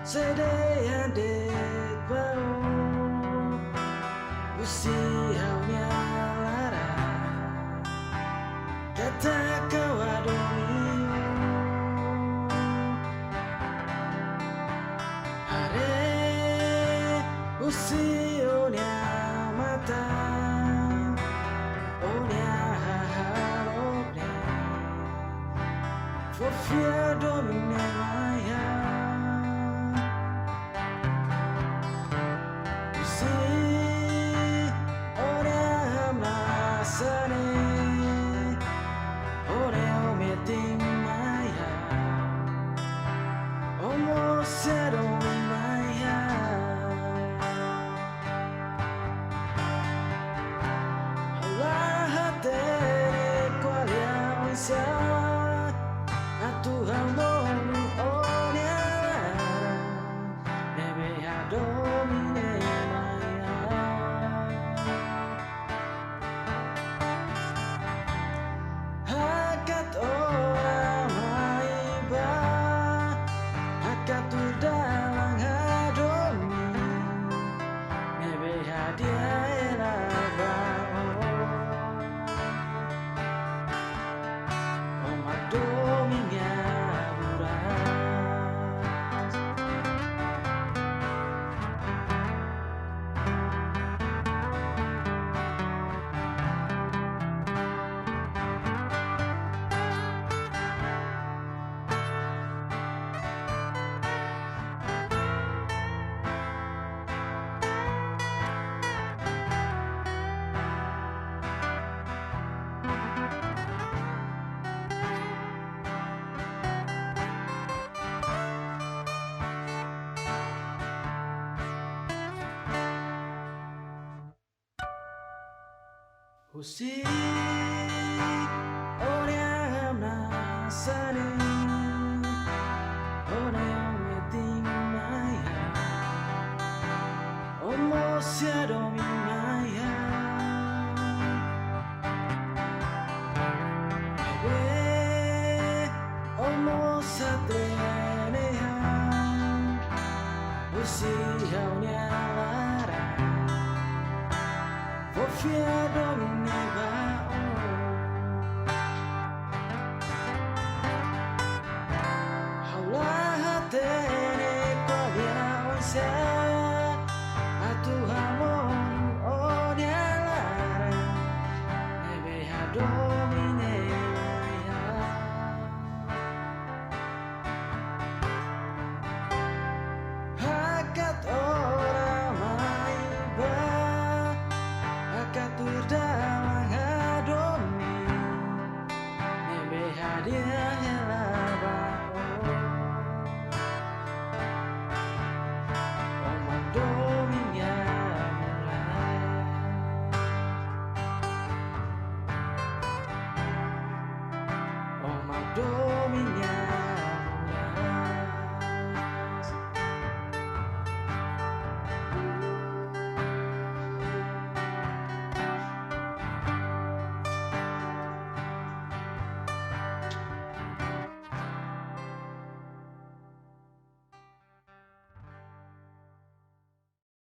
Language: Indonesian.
Sedehan dek bau usianya lara kata kau adomio hare usionya mata onya haharobne fofia domine maya Usi orang nasane orang meting maya omosia domi maya omosa treneha usi haunya lara fofia domine bao haulah hatene qualia onse atu hamon odia lara ebe ha domine maya hakat ora maiba katur dalang adomi nebe hadiah helabao oma dominya mulai oma